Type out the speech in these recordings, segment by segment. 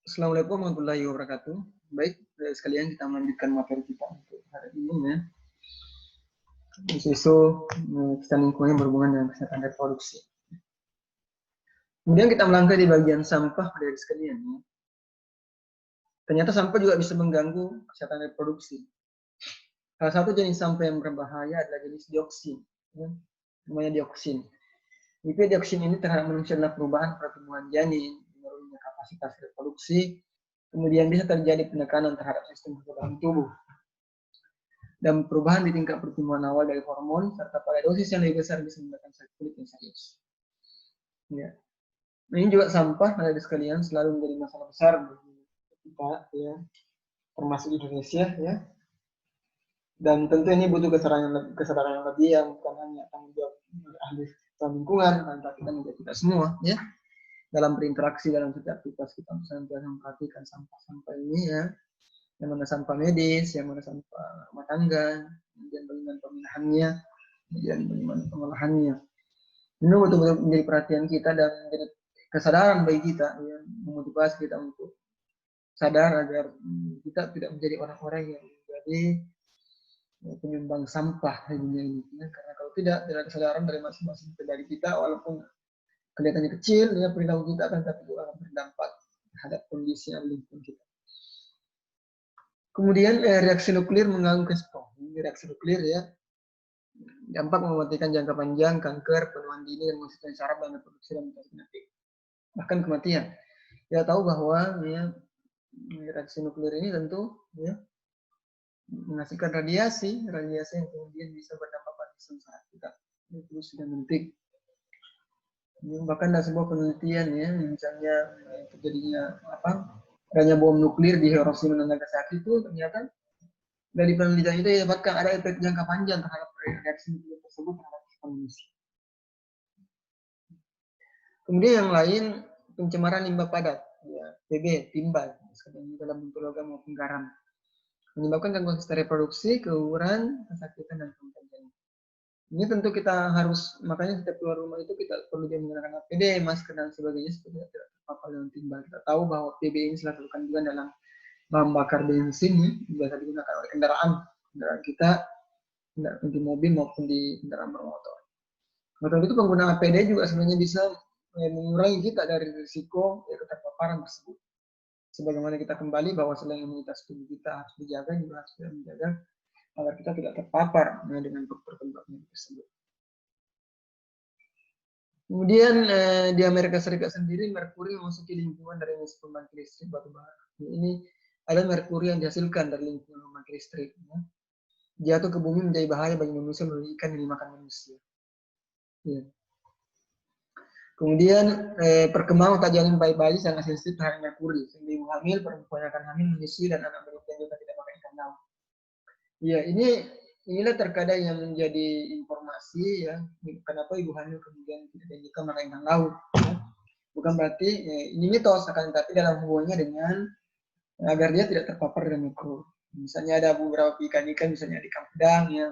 Assalamualaikum warahmatullahi wabarakatuh. Baik, sekalian kita melanjutkan materi kita untuk hari ini ya. Isu-isu kesehatan lingkungan yang berhubungan dengan kesehatan reproduksi. Kemudian kita melangkah di bagian sampah dari sekalian ya. Ternyata sampah juga bisa mengganggu kesehatan reproduksi. Salah satu jenis sampah yang berbahaya adalah jenis dioksin, ya. Namanya dioksin. Dioksin ini terhadap manusia adalah perubahan pertumbuhan janin, menurunnya kapasitas reproduksi, kemudian bisa terjadi penekanan terhadap sistem kekebalan tubuh, dan perubahan di tingkat pertumbuhan awal dari hormon, serta pada dosis yang lebih besar bisa menyebabkan sakit kulit yang serius. Ya. Nah, ini juga sampah, ada sekalian, selalu menjadi masalah besar bagi kita, ya, termasuk Indonesia, ya. Dan tentu ini butuh kesadaran yang lebih, yang bukan hanya tanggung jawab ahli lingkungan, tapi juga kita semua, ya, dalam berinteraksi dalam setiap aktivitas kita senantiasa memperhatikan sampah-sampah ini, ya, yang mana sampah medis, yang mana sampah rumah tangga, kemudian bagaimana pemilahannya, kemudian bagaimana pengolahannya. Ini betul-betul menjadi perhatian kita dan menjadi kesadaran bagi kita, ya, memotivasi kita untuk sadar agar kita tidak menjadi orang-orang yang menjadi penyumbang sampah di dunia ini. Ya. Karena kalau tidak ada kesadaran dari masing-masing pribadi kita, walaupun kelihatannya kecil, ya, perilaku kita akan tapi juga akan berdampak terhadap kondisi yang lingkungan kita. Kemudian reaksi nuklir mengganggu kesehatan. Ini reaksi nuklir, ya, dampak mematikan jangka panjang, kanker, penuaan dini, dan menghasilkan saraf dan reproduksi dan mutasi genetik, bahkan kematian. Kita tahu bahwa, ya, reaksi nuklir ini tentu, ya, menghasilkan radiasi yang kemudian bisa berdampak pada sistem saraf kita, reproduksi dan genetik. Bahkan ada sebuah penelitian, ya, misalnya terjadinya adanya bom nuklir di Hiroshima dan Nagasaki itu ternyata dari penelitian itu didapatkan ada efek jangka panjang terhadap reaksi nuklir tersebut terhadap manusia. Kemudian yang lain, pencemaran limbah padat, ya, PB, timbal, dalam bentuk logam maupun garam, menyebabkan gangguan sistem reproduksi, keguguran, kesakitan, dan kematian. Ini tentu kita harus, makanya setiap keluar rumah itu kita perlu menggunakan APD, masker, dan sebagainya supaya tidak terpapar dengan timbal. Kita tahu bahwa PB ini salah satu kandungan dalam bahan bakar bensin, ya, biasa digunakan oleh kendaraan kita, di mobil maupun di kendaraan bermotor. Maka itu penggunaan APD juga sebenarnya bisa mengurangi kita dari risiko keterpaparan tersebut. Sebagaimana kita kembali bahwa selain imunitas tubuh kita harus dijaga, juga harus menjaga agar kita tidak terpapar dengan faktor penyebabnya tersebut. Kemudian di Amerika Serikat sendiri, merkuri memasuki lingkungan dari pembangkit listrik batu bara. Ini ada merkuri yang dihasilkan dari lingkungan pembangkit listrik. Ya. Jatuh ke bumi menjadi bahaya bagi manusia melalui ikan yang dimakan manusia. Ya. Kemudian perkembangan otak janin bayi-bayi sangat sensitif terhadap merkuri. Sehingga ibu hamil, perempuan akan hamil, menyusui, dan anak balita juga tidak makan ikan laut. Ya, inilah terkadang yang menjadi informasi, ya, kenapa ibu hamil kemudian tidak dianjurkan makan ikan laut. Ya. Bukan berarti ini mitos, akan tetapi dalam hubungannya dengan agar dia tidak terpapar dengan mikro. Misalnya ada beberapa ikan-ikan, misalnya ikan pedang, ya,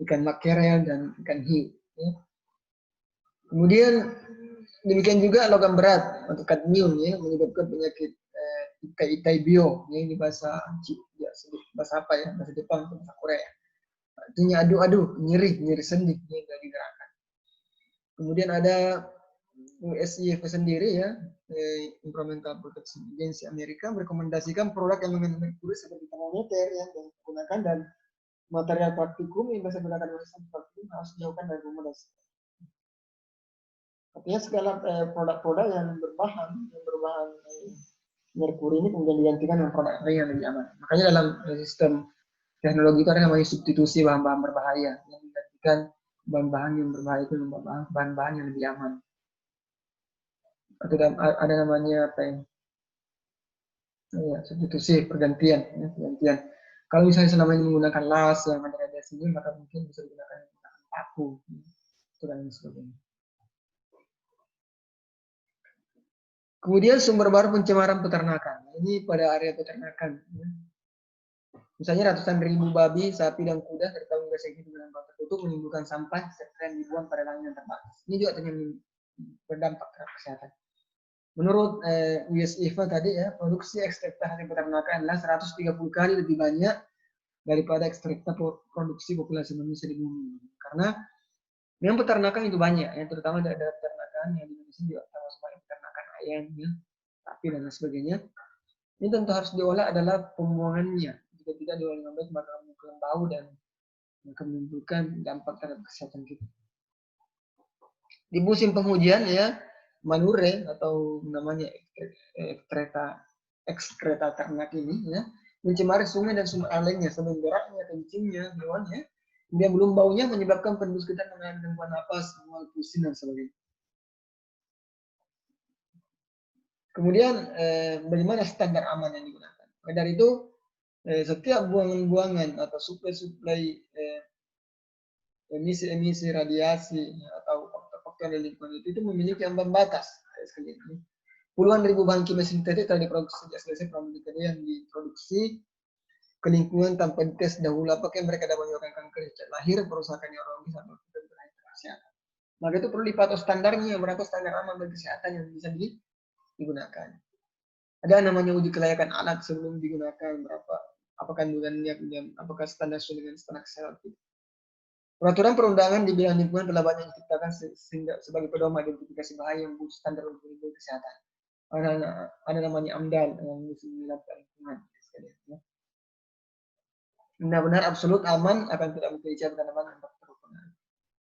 ikan makerel, dan ikan hiu. Ya. Kemudian demikian juga logam berat atau kadmium, ya, menyebabkan penyakit itai bio, ya, ini bahasa apa ya, bahasa Jepang, bahasa Korea. Artinya adu-adu, nyeri sendi, ya, dari gerakan. Kemudian ada USIF sendiri, ya, Environmental Protection Agency Amerika merekomendasikan produk yang mengandung merkuri seperti termometer yang digunakan dan material praktikum yang bisa digunakan oleh praktikum harus dijauhkan dari rumah dan artinya segala produk-produk yang berbahan merkuri ini kemudian digantikan dengan produk lain yang lebih aman. Makanya dalam sistem teknologi itu ada namanya substitusi bahan-bahan berbahaya yang menggantikan bahan-bahan yang berbahaya itu dengan bahan-bahan yang lebih aman. Atau ada namanya apa ya, substitusi, pergantian, ya, pergantian. Kalau misalnya selama ini menggunakan las yang ada radiasinya, maka mungkin bisa digunakan paku, itu dan sebagainya. Kemudian sumber baru pencemaran peternakan. Ini pada area peternakan. Ya. Misalnya ratusan ribu babi, sapi, dan kuda serta unggas yang hidup dalam tempat tertutup menimbulkan sampah serta yang dibuang pada lahan yang terbatas. Ini juga ternyata berdampak terhadap kesehatan. Menurut US IFA tadi ya, produksi ekstrakta hasil peternakan adalah 130 kali lebih banyak daripada ekstrakta produksi populasi manusia di bumi. Karena memang peternakan itu banyak ya, terutama ada peternakan yang di Indonesia juga termasuk banyak peternakan ayam, ya, sapi dan lain sebagainya. Ini tentu harus diolah adalah pembuangannya. Jika tidak diolah dengan baik maka menimbulkan bau dan akan menimbulkan dampak terhadap kesehatan kita. Di musim penghujan ya, manure atau namanya ekskreta ternak ini ya, mencemari sungai dan sumber air lainnya, sebelum beraknya, kencingnya, hewannya. Kemudian belum baunya menyebabkan penduduk sekitar mengalami gangguan napas, mual, pusing dan sebagainya. Kemudian bagaimana standar aman yang digunakan? Dari itu setiap buangan-buangan atau suplai-suplai emisi radiasi atau faktor-faktor dari lingkungan itu memiliki ambang batas. Sekali ini. Puluhan ribu bahan kimia sintetik telah diproduksi sejak selesai pramuka yang diproduksi ke lingkungan tanpa dites dahulu apakah mereka dapat menyebabkan kanker sejak lahir, perusakan neurologis atau kesehatan. Maka itu perlu dipatuhi standarnya, berapa standar aman bagi kesehatan yang bisa digunakan. Ada namanya uji kelayakan alat sebelum digunakan, berapa apa kandungannya, apakah standar sesuai dengan standar kesehatan. Peraturan perundangan di bidang lingkungan telah banyak diciptakan sehingga sebagai pedoman identifikasi bahaya yang butuh standar untuk lingkungan kesehatan. Ada namanya AMDAL yang menilai lingkungan. Benar-benar absolut aman akan tidak mungkin dicapkan aman untuk perhubungan.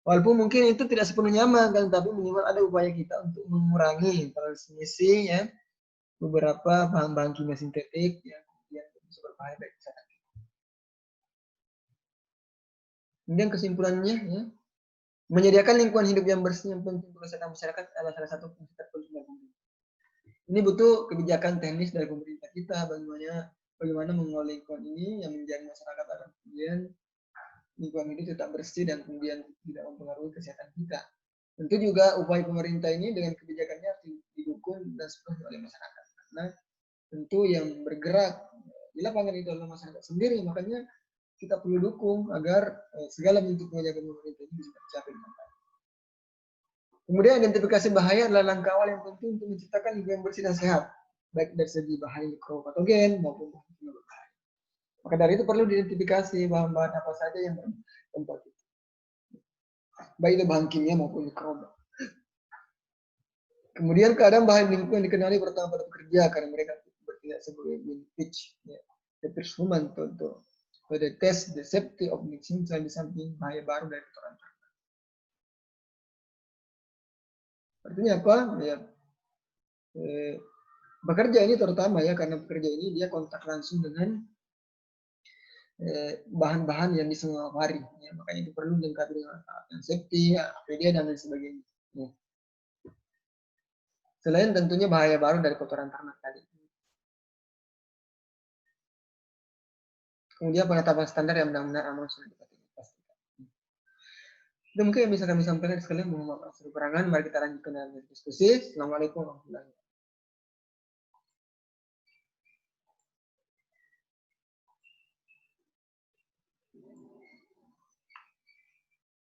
Walaupun mungkin itu tidak sepenuhnya aman, kan, tapi minimal ada upaya kita untuk mengurangi transmisi ya beberapa bahan-bahan kimia sintetik yang kemudian bisa berbahaya bagi kesehatan. Kemudian kesimpulannya ya, menyediakan lingkungan hidup yang bersih yang penting untuk kesehatan masyarakat adalah salah satu fungsi terpenting dari pemerintah. Ini butuh kebijakan teknis dari pemerintah kita bagaimana mengelola lingkungan ini yang menjaga masyarakat agar kemudian lingkungan itu tetap bersih dan kemudian tidak mempengaruhi kesehatan kita. Tentu juga upaya pemerintah ini dengan kebijakannya didukung dan sepenuhnya oleh masyarakat. Karena tentu yang bergerak di lapangan itu adalah masyarakat sendiri, makanya kita perlu dukung agar segala bentuk kebijakan pemerintah ini bisa tercapai dengan baik. Kemudian identifikasi bahaya adalah langkah awal yang penting untuk menciptakan lingkungan bersih dan sehat, baik dari segi bahaya mikropatogen maupun bahan kimia berbahaya. Maka dari itu perlu diidentifikasi bahan-bahan apa saja yang bertempat itu, baik itu bahan kimia maupun mikroba. Kemudian keadaan bahan lingkungan dikenali pertama pada pekerja karena mereka bertindak sebagai linkage, ya, the first human to the test the safety of mixing di samping bahaya baru dari kotoran. Artinya apa? Ya, bekerja ini terutama ya karena bekerja ini dia kontak langsung dengan bahan-bahan yang bisa mengawari, ya, makanya itu perlu dilengkapi dengan alat safety, APD dan lain sebagainya. Ya. Selain tentunya bahaya baru dari kotoran ternak tadi. Kemudian penetapan standar yang benar-benar aman sudah dipastikan. Itu mungkin yang bisa kami sampaikan sekalian. Mohon maaf atas kekurangan. Mari kita lanjutkan dengan diskusi. Assalamualaikum warahmatullahi wabarakatuh.